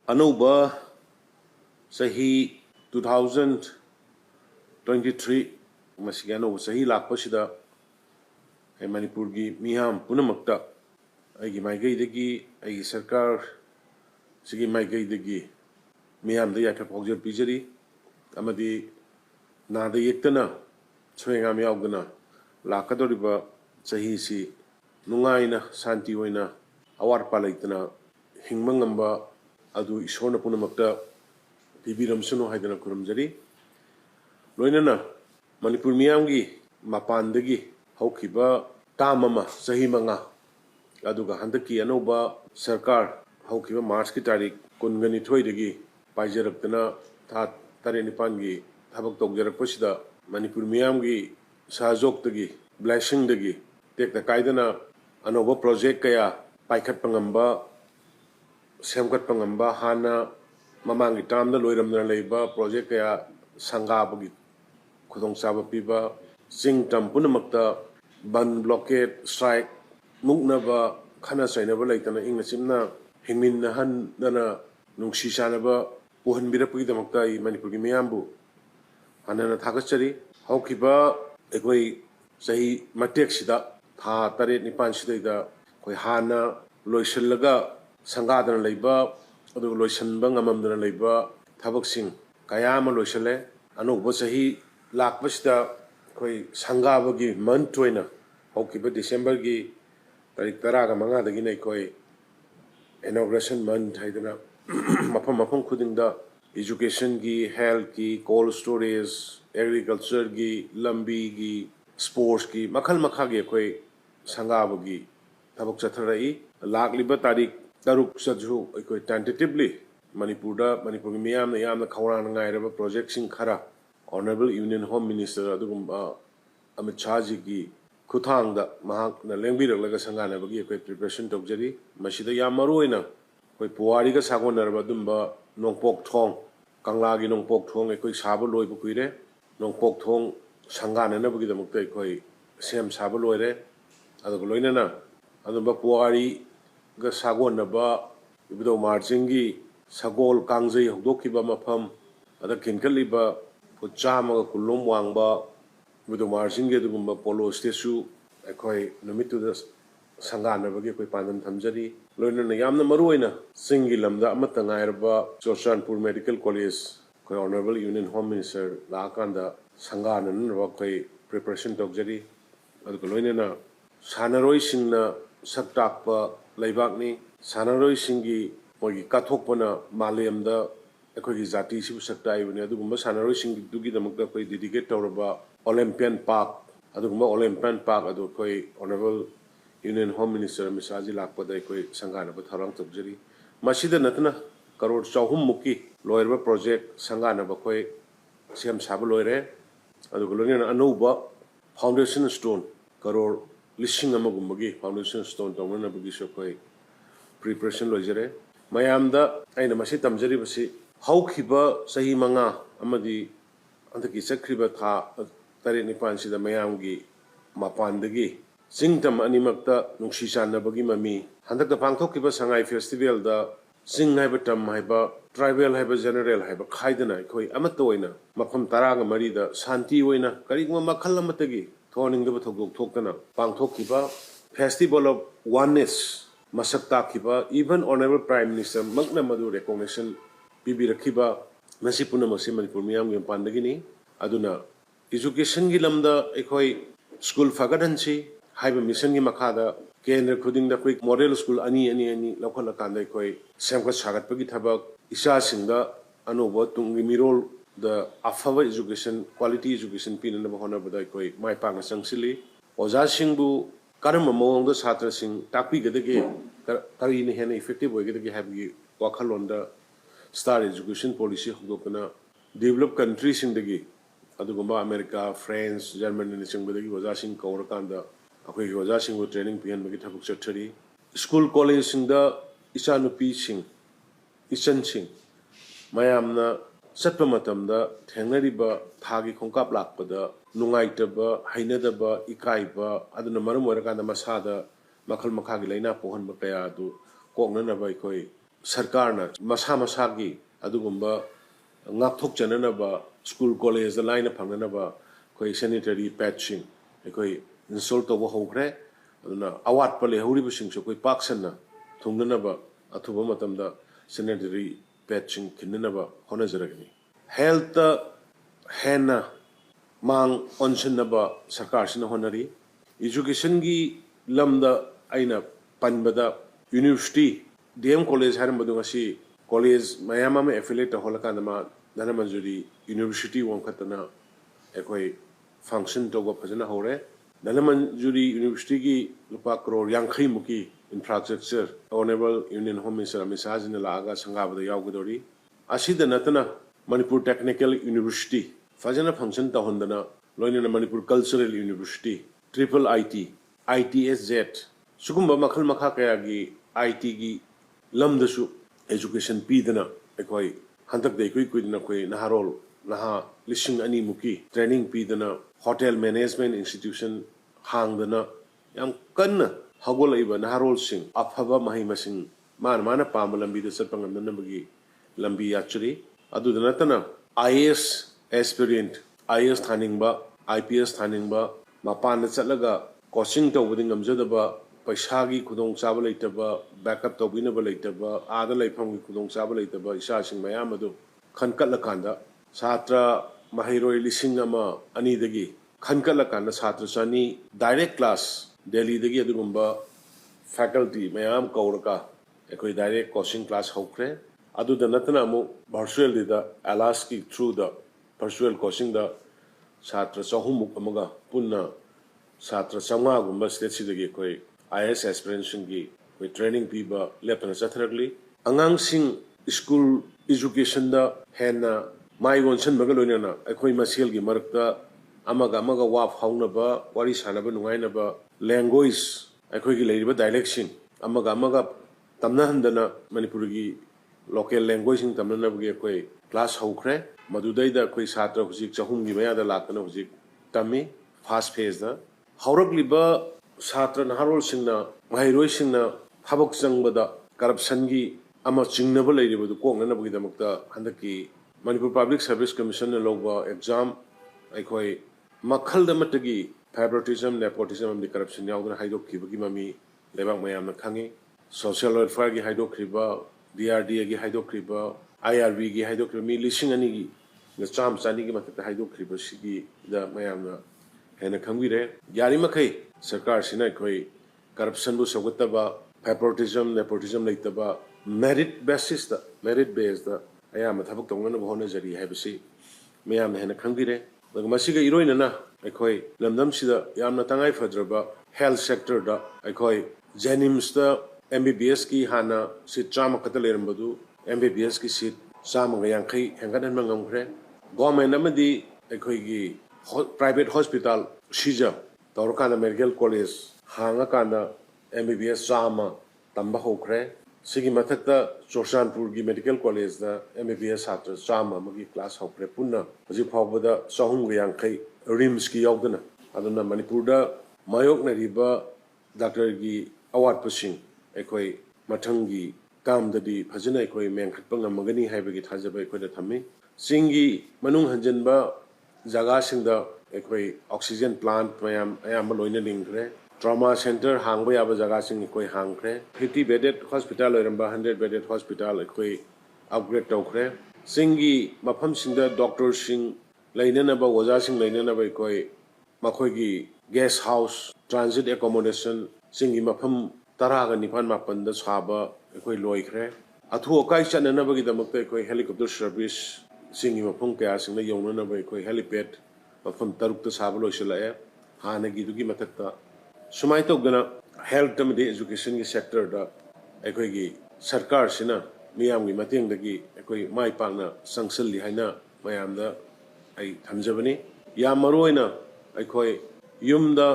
Anouba Chahi 2023 masiga Anouba Chahi Lakpada Manipurgi Miyam Punamakta Aigi Maigaidagi Aigi Sarkar Sigi Maigaidagi Miyamda Yaifa Paojel Pijari Amadi Nada Yektana Swingam Yaugana Lakadoriba Chahi si Nungaina Santi Waina Awar Palaitana Hingmangamba Adu Ishona Punamakta Bibiram Suno Haidana Kuramjari Loinana Manipur Miyamgi Mapandagi Haukiba Tamama Sahimanga Aduga Handaki Anouba Sarkar Haukiba March Tarik Kungani Toydagi Paijarakana Tat Tarenipangi Tabak Togjarakosida Manipur Miyamgi Sahazok Dagi Blessing Dagi Take the Kaidana Anouba project Kaya Paikat Pangamba Semkat Pangamba Hana Mamangi Tamda Loiramna Leiba project Kaya Sangabagi Kudong Saba Piba Sing Tampunamakta Ban blockade strike Muknaba Kana Sainaba Laitana Inglasimna Hingmin Han Dana Nungshi Shanaba Uhan Birapi the Makai Manipurgi Miyambu Hanana Takachari Haukiba Ekoi Sahi Matek Sida Ta Tare Nipan Sida Koi Hana Loisalaga Sangadana Leiba Adu Loisan Bangamamdana Leiba Tabak Sing Kayama Loisale Anouba Chahi Lakpada Koi Sangabagi Mantuina Hokiba December gi Tarik Taraga Mangadagina Koi inauguration month Haidana Mapam Kudinda education gi health gi cold storage agriculture gi lambi gi sports gi Makal Makagi Koi Sangabagi Tabak Chatharai Lakliba Tarik Taruk Saju Koi tentatively Manipur Miyam Yam the Kauran Nairaba project Sing Khara Honorable Union Home Minister Adugum Amit Chahi gi Kutang da Mahak na Lengbi Laga Sangana Bagi preparation Tokjari Mashida Yamaruina Koi Puariga Sago Narabadumba Nongpok Thong Kanglagi Nongpok Thong a quick Sabo Loy Bukuire Nongpok Thong Sangana Nabagi the Mukta Koi Sam Sabo Loire Adagoloina Adumba Puari Gasago Naba Ibido Marchingi Sagol Kangzi Hodokiba Mapam Ada Kinkaliba Puchama Kulum Wangba with the marching get the polo statue, a koi Numitu Sangana Bagi Pandan Tamjari, Luna Yamna Maruina, Singilam the Amatangairaba, Joshanpur Medical College, Koi Honorable Union Home Minister, Lakanda, Sangana, Rokai, Preparation Dogjari, Algolina, Sanaroi Singna, Saktakpa, Leibakni, Sanaroi Singi, Mogi Katokpana, Maliamda, a koi Zati Saktai, when you do Sanaroi Singi Dugi the Mukta dedicate Toraba. Olympian Park, Adugma Olympian Park, Adu Koi Honorable Union Home Minister Misaji Lakpada Koi Sangana Batharang Tokjari. Masida Natana Karor Chahum Muki, Loyerba Project Sangana Bakoi Siam Sabaloire, Adugolonian Anouba, Foundation Stone, Karor Lishing Amagumagi, Foundation Stone, Domana Bugisokoi, Preparation Logere. Miyamda, Aina Masitam Jeribasi, Haukiba Sahimanga, Amadi, Antaki Sakriba Ta. Tari Nipan Sida Mayamgi Mapandagi Singtam Animakta Nungshishan Bagi Mami Handak the Pangtokiba Sangai Festival the Sing Habatam Haiba Tribal Haiba General Haiba Kaidana Koi Amatoina Mapam Taraga Marida Santi Wina Karigma Makalamatagi Toning the Batogok Tokana Pangtokiba Festival of Oneness Masakta Kiba even Honorable Prime Minister Magna Madu recognition Bibirakiba Nasipuna Masiman Purmiam Pandagini Aduna Education Gilamda Ekoi School Fagadansi, Hyper Mission Makada, Kendra Kuding the Quick Model School Ani, Local Kanda Koi, Samka Sagat Pagitabak, Isha Singa, Anouba Tungi Mirol, the Afava education, quality education pin in the Mahona Badakoi, my partner Sangsili, Oza Singbu, Karamamong the Satra Sing, Tapi Gadagi, Karini Hen effective way get have you Wakalonda, Star Education Policy Hogopana, develop countries in the Gi. Adugumba America, France, Germany, and Singapore was asking Kaurakanda. Okay, was asking with training PN Magitabuk Secretary. School college in the Isanupi Sing, Isan Sing. Mayamna Satpamatam the Teneriba, Tagi Konkap Lakpada, Nungaitaba, Hainadaba, Ikaiba, Adanamaram Warakanda Masada, Makal Makagi Lena Pohan Bakayadu, Kognana Baikoi, sarkarna masa masagi adugumba ngakthok chananaba school college the line phanganaba koi sanitary patching koi install to bo hokre aduna awat pale hori bising so koi paksanna thungnaba athuba matamda sanitary patching kinnaba honajaragni health hena mang onsinaba sarkar sina honari education gi lamda aina panbada university DM college haram badung asi college mayama me affiliate holaka nama dana manjuri university wong khatana ekoi function to go phajana hore dana manjuri university gi lupa crore yankhai muki infrastructure honorable union home ministeramisaj ne laga sangabada yawgudori asida natana manipur technical university fajana function ta hondana loinana manipur cultural university triple ITSZ sugumba makhal makha kaya gi IT gi lamdasu education pidana ekoi hantak de koi na koi naharol naha lising ani muki training pidana hotel management institution hangdana yang kanna hagolaiba naharol sing afaba mahi masing mana pamba lambi da satpangam na bagi lambi actually adu danatana IAS aspirant IAS thaningba IPS thaningba mapan na chatlaga coaching to buding amjadaba paisagi khudong chaba leitaba backup to binaba leitaba ada leifam gi khudong chaba leitaba isa sing mayam adu khankal lakanda satra mahiroi lising ama ani dagi khankal lakanda satra chani direct class delhi dagi adugumba faculty mayam kauraka ekoi direct coaching class hokre adu da natna amu virtual da alaski through the virtual coaching da satra chahum amaga punna satra changa gumba state sidagi koi IS aspiration gi koi training piba lepana chathragli angang sing school education da hena mai gonsan baga loinana ekoi masel gi marakta amaga wa fauna ba wari sana ba nungaina ba language ekoi gi leiriba dialect sing amaga tamna handana manipur gi local language sing tamna na gi ekoi class hokre madudai da koi satra hujik chahum gi maya da lakana hujik tami fast phase da hauragliba satra naharol singna mahairoi singna habak changbada corruption gi ama chingnaba leiriba du kokna bagi damakta handaki manipur public service commission na loba exam aikoi makhal da matagi favoritism nepotism and corruption yaudna haidok khibagi mami lebak mayam na khangi social welfare gi haidok khiba DRDA gi haidok khiba IRB gi haidok khiba mi lising ani gi na cham chani gi matakta haidok khiba sigi da mayam na hena khangwire yari makai sarkar sina koi corruption bu sogataba favoritism nepotism leitaba merit basis da merit based da ayam thabak tongna bo hona jari haibasi mayam hena khangwire daga masiga iroina na aikoi lamdam sida yamna tangai fadraba health sector da aikoi jenims da MBBS ki hana sit chama katalerbadu MBBS ki sit chama yankai hengadan mangamkhre government amadi aikoi gi private hospital shija Taurukana medical college hanga kana MBBS chama tamba hokre sigi mathakta Chorsanpur gi medical college da MBBS hatra chama magi class hokre punna haji phawbada sahum gi yankai rims ki yaudana aduna manipur da mayok na riba doctor gi award pasing ekoi mathangi kam dadi phajana ekoi mengkhatpa ngamagani haibagi thajaba ekoi da thammi singi manung hanjanba jaga singda ekoi oxygen plant mayam ayam loina lingre trauma center hangba yaba jaga sing ekoi hangkre 50 bedded hospital oiramba 100 bedded hospital ekoi upgrade tawkre singi mafam singda doctor sing lainana ba oja sing lainana ba ekoi makoi gi guest house transit accommodation singi mafam taraga nipan mapan da saba ekoi loikre athu okai chanana ba gi damakta ekoi helicopter service singi mafam kaya singna yonana ba ekoi helipad mafam tarukta saba loisalae hana gi dugi matakta sumai tawdana health amadi education gi sector da ekoi gi sarkar sina miyam gi mateng dagi ekoi mai pakna sangsalli haina mayamda ai thamjabani yam maroina ekoi yumda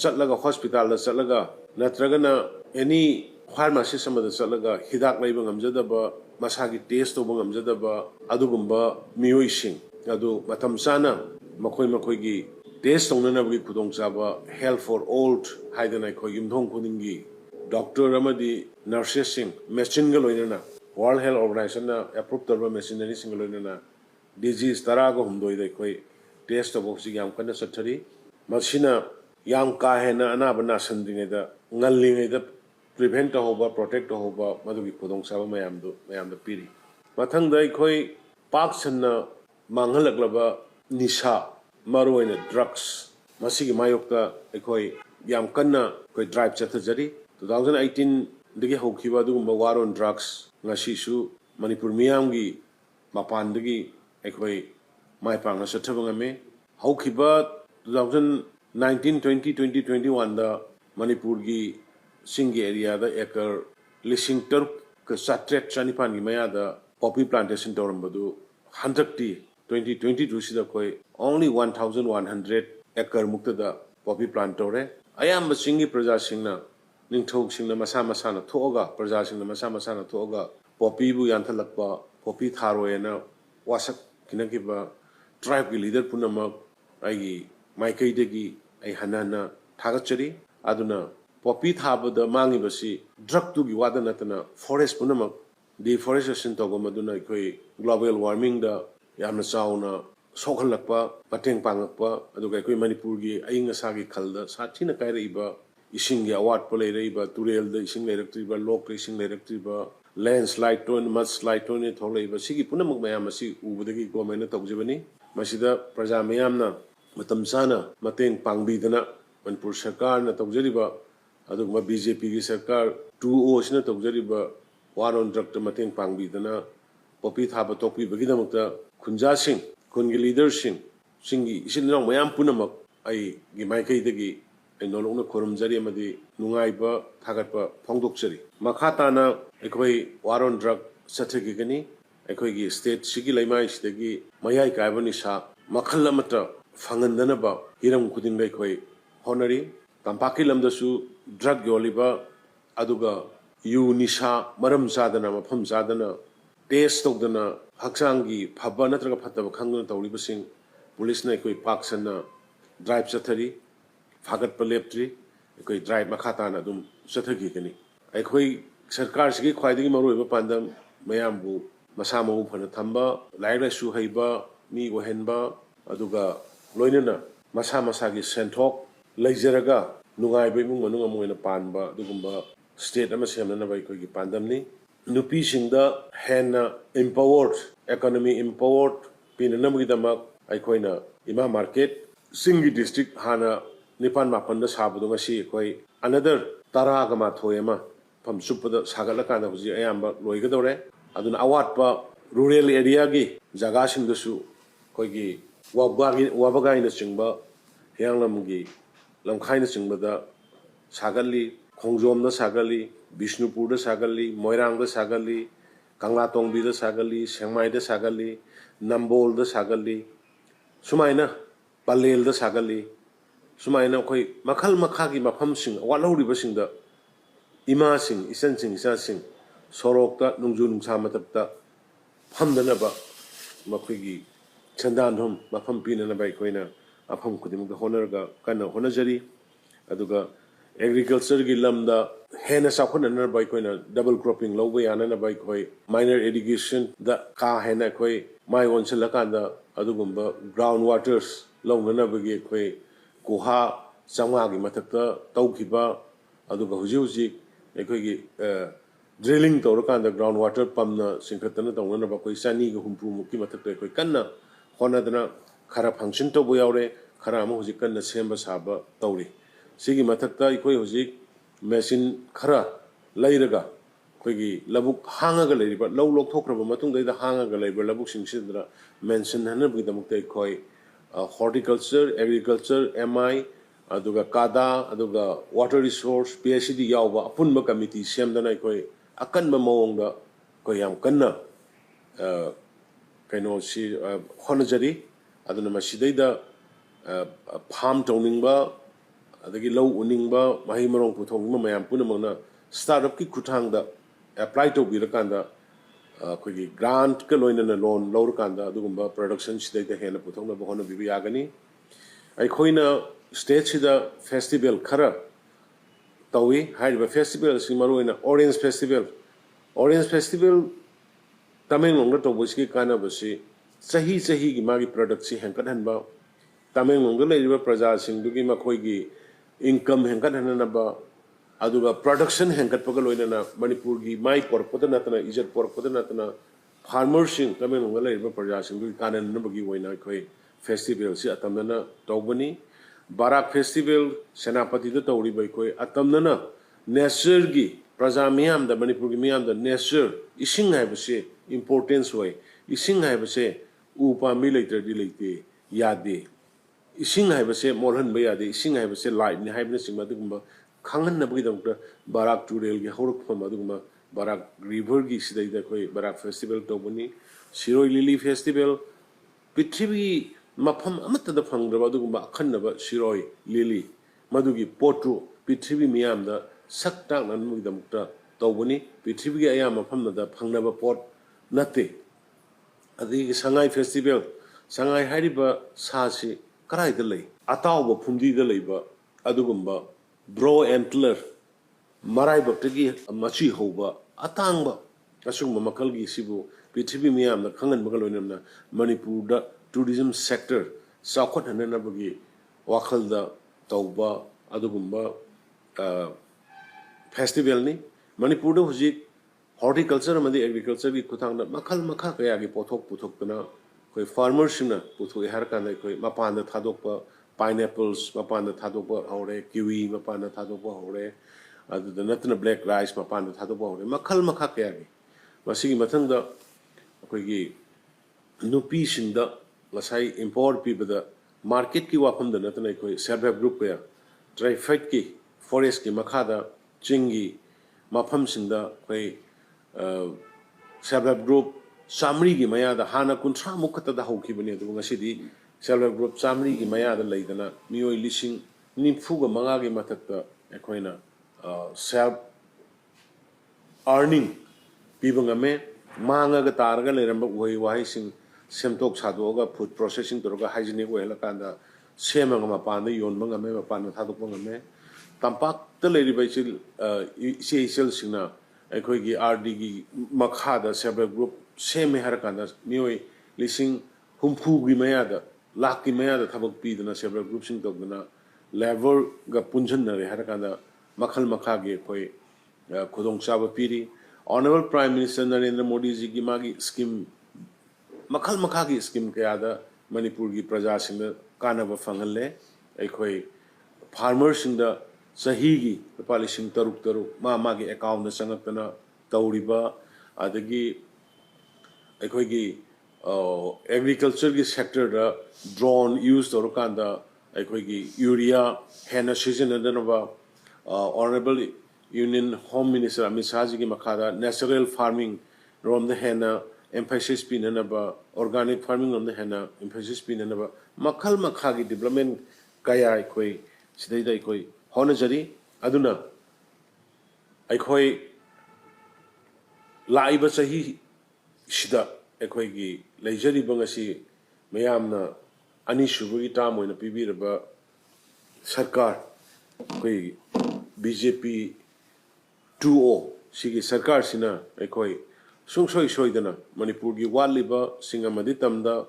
chatlaga hospital da chatlaga natragana any pharmacy samada chatlaga hidak laiba ngamjadaba masagi test to ngamjadaba adugumba miyoising adu matam sana makoi gi test tongnana bagi khudong chaba health for old haidana khoi yumthong khuningi doctor amadi nurses sing machine ga loinana World Health Organization approved the machinery single disease tarago humdoi koi test of oxygen kana satari machina yam kahena anabana sanding da ngalling da prevent hoba protect hoba madugi podong saba mayam piri mathang dai koi pak sanna manghalaklaba nisha maruina drugs masigi mayokta koi yam kanna koi drive chathajari 2018 dagi hokiba dugumba war on drugs ngasi su manipur miyamgi mapan dagi koi mai pang na sathabanga me hokiba 2019 20 2021 da manipur gi singi area da ekar lising taruk ka satret chanipan gi maya da poppy plantation torambadu 2022 sida koi only 1100 acre mukta da poppy plant tore ayam singi praja singna ningthok singna masa na thoga praja singna masa na thoga poppy bu yanthalakpa poppy tharoena wasak kinakiba tribe gi leader punamak ai maikai degi ai hanana thagachari aduna poppy thabada mangi basi drug tu gi wada natana forest punamak deforestation to maduna koi global warming da yamna chauna sokhalakpa pateng pangakpa aduga koi manipur gi ainga sagi khalda sathina kaira iba ising gi award pole reiba turel da ising leiraktriba lok ising leiraktriba landslide ton mudslide ton ne tholeiba sigi punamak mayam asi ubudagi government tawjibani masida praja mayamna matam sana mateng pangbidana manipur sarkar na tawjariba adugma BJP gi sarkar 2O sina tawjariba war on drug to mateng pangbidana poppy thaba topi bagidamukta khunja sing khungi leader singi isinong mayam punamak ai gi maikai dagi ai nolongna khorumjari amadi nungaiba thagatpa phongdokchari makhatana ekoi war on drug sathagi gani ekoi gi state sigi laimai sidagi mayai kaibani sa makhal amata phangandana ba hiram khuding bai koi honori tampaki lamdasu drug yoliba aduga yu nisha maram sadana mafam sadana test tawdana haksangi phaba natraga phataba khangna tawribasing police na koi paksana drive chathari phagat paleptri koi drive makhatana dum chathagi kani ai koi sarkar sigi khwaidagi maroiba pandam mayambu masa mau phana thamba laira su haiba mi gohenba aduga loinana masa gi senthok leijaraga nungai bai mung manung amoina panba dugumba state ama semna bai koi gi pandamni nupi singda hena empowered economy empowered pinanamgi damak aikoina ima market singi district hana nipan mapan da sabadu ngasi koi another tara gama thoyema pham supada sagala kana huji ayamba loigadore aduna awatpa rural area gi jaga singdasu koi gi wabagai na chingba hyanglamgi lamkhaina chingbada sagali khongjom da sagali bishnupur da sagali moirang da sagali kanglatongbi da sagali sengmai da sagali nambol da sagali sumaina palel da sagali sumaina khoi makhal makhagi mafam sing walhori basing da ima sing isan sing isa sing sorok ta nungju nungsa matapta phamdana ba makhigi chandan hom mafam pinana bai koina afam kudim ga honarga kana honajari aduga agriculture gi lamda hena sakhona nar bai koina double cropping lobe yana na bai koi minor irrigation da ka hena koi mai onsel kanda adugumba ground waters longna na bagi koi kuha changa gi mathakta taukiba aduga huji ekoi gi drilling tawra kanda ground water pump na singkhatana tawna na ba koi sani ga humpru mukki mathakta koi kanna honadana khara function to boyaure khara ama huji kanna semba saba tawri sigi mathakta ikoi huji machine khara lairaga koigi labuk hangaga leiriba law lok thokraba matung da hangaga leiba labuk singsidra mention hanabgi damukta koi horticulture agriculture MI aduga kada aduga water resource PhD yawba apunba committee semdana koi akanba mawongda koi yam kanna kaino si honajari aduna masidaida farm towningba adagi low uningba mahi marong puthongma mayam punamana startup ki kuthangda apply to birakanda koigi grant ka loinana loan lor kanda adugumba production sidaida hena puthongna bahona bibi yagani ai khoina state sida festival khara tawi haiba festival simaroina orange festival Tamenglong na tawbos ki kanabasi Chahi ki magi product si hengkathanba Tamenglong da leiba praja singdugi makhoi income hengkathanaba aduga production hengkatpaga loinana Manipur gi mai porpada natana ijat porpada natana farmers sing Tamenglong da leiba praja singdugi kananabagi woina khoi festival si atamna tawbani Barak festival senapati da tawri bai khoi atamna nature gi praja miyamda Manipur gi miyamda nature ising haibase importance way ising haibase upa mi later di late yade ising haibase molhan ba yade ising haibase light ni haibna singma dugumba khangan na bagi dawta barak turel gi horuk pham aduguma barak river gi sidai da koi barak festival tobuni siroi lily festival prithvi mafam amata da phangdaba adugumba akhanna siroi lily madugi potru prithvi miyamda sakta nan mugi damukta tobuni prithvi gi aya mafam da phangnaba pot nate adi Shanghai festival Shanghai hariba sasi karai da lei ataw phumdi da leiba adugumba bro antler marai baktagi machi hoba atangba asungma makalgi sibu prithvi miyam na khangan magal oinamna Manipur da tourism sector sakhot hanana bagi wakhal da tawba adugumba festival ni Manipur da hujik horticulture amadi agriculture gi kuthangna makhal makha kaya gi pothok puthokna koi farmers na puthoi har kana koi mapan da thadokpa pineapples mapan da thadokpa hore kiwi mapan da thadokpa hore adu da natna black rice mapan da thadokpa hore makhal makha kaya gi masigi mathang da koi gi nupi sinda lasai import pi bada market ki wafam da natna koi self help group ya traffic ki forest ki makha da chingi mafam sinda koi self-help group Samri gi maya da hana kuntra mukata da hauki bani adu ngasidi self-help group Samri gi maya da leidana mioi lising nimfu ga manga gi matakta ekoina self earning pibanga me manga ga targa leramba wai wai sing semtok sadoga food processing toroga hygienic way la kanda semanga mapanda yonbanga me mapanda thadokbanga me tampak ta leri bai sil sel singna ꯑꯩꯈꯣꯏꯒꯤ RDꯒꯤ ꯃꯈꯥꯗ self-help group ꯁꯦꯝꯃꯦ ꯍꯥꯏꯔꯀꯥꯟꯗ ꯃꯤꯑꯣꯏ ꯂꯤꯁꯤꯡ ꯍꯨꯝꯐꯨꯒꯤ ꯃꯌꯥꯗ ꯂꯥꯛꯀꯤ ꯃꯌꯥꯗ ꯊꯕꯛ ꯄꯤꯗꯅ self-help group ꯁꯤꯡ ꯇꯧꯗꯅ ꯂꯦꯕꯔꯒ ꯄꯨꯟꯁꯤꯟꯅꯔꯦ ꯍꯥꯏꯔꯀꯥꯟꯗ ꯃꯈꯜ ꯃꯈꯥꯒꯤ ꯑꯩꯈꯣꯏ ꯈꯨꯗꯣꯡꯆꯥꯕ ꯄꯤꯔꯤ Honorable Prime Minister Narendra Modi ji magi scheme makhal makhagi scheme kayada Manipurgi prajasinda kanaba phangalle ꯑꯩꯈꯣꯏ farmers singda Chahi palising taruk magi account na sangakana tauriba adagi aikoigi agriculture gi sector da drone use torokanda aikoigi urea hena season adanaba Honorable Union Home Minister Amit Shah ji gi makhada natural farming rom the hena emphasis pinanaba organic farming rom the hena emphasis pinanaba makhal makhagi development kaya aikoi sidai dai koi honajari aduna aikoi laiba Chahi sida aikoi gi leijari bangasi mayamna ani shubugi tam oina pibiraba sarkar koi BJP 2O sigi sarkar sina aikoi sungsoi soidana Manipur gi waliba singamadi tamda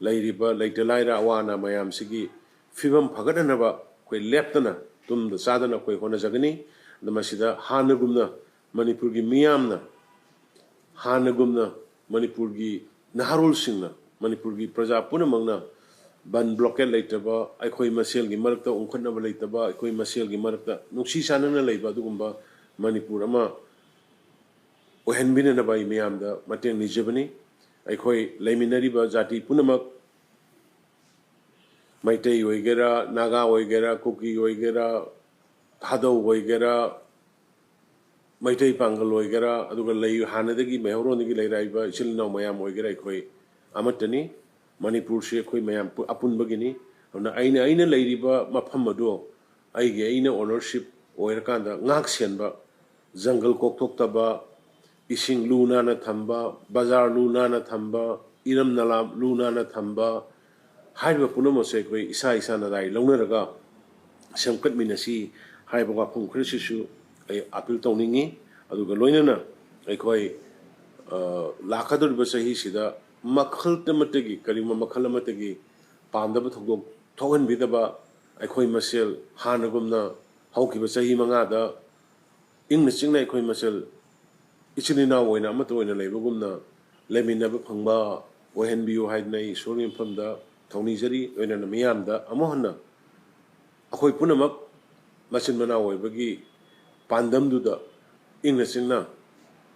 lairiba leitalaira awana mayam sigi fibam phagadana koi leptana tum da sadana koi hona jagani da masida hanagumna Manipur gi miyamna hanagumna Manipur gi naharul singna Manipur gi praja punamangna ban blockade laitaba aikoi masel gi marakta ungkhana ba laitaba aikoi masel gi marakta nungsi sanana leiba dugumba Manipur ama ohenbina na bai miyamda mateng nijabani aikoi leiminari ba jati punamak Maitai oigera, Naga oigera, Kuki oigera, Thadau oigera, Maitai Pangal oigera, aduga lay Hanadagi, Mahoroni Lairaiba, Chilno Mayam oigera, Koi Amatani, Manipur she Koi Mayam Apun Bagini, on the Aina Ladiba, Mapamado, Aina ownership, Oirkanda, Naxianba, Zangal Koktaba, Ishing Lunana Tamba, Bazar Lunana Tamba, Iram Nalam Lunana Tamba, Haiba Punamose, Isa Isanadai, Loneraga, Samkat Minasi, Haiba Pum Christisu, a appeal toningi, Aduga Loinana, a koi lakador basahi sida makhal tamatagi karima makhal amatagi pamdaba thogdok thogan bidaba akhoi masel hanagumna hauki basahi mangada ingna chingna akhoi masel ichilina oina amato oina leibagumna leminaba phangba ohenbiu haidnai sorni famda thongni jari oina na miyamda amohna akhoi punamak machin mana oibagi pandam duda ingna chingna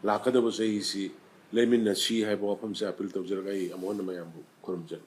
lakadaba sahi si lemin na si hai bo pham sa apil tawjar gai amohna mayambu khurum jan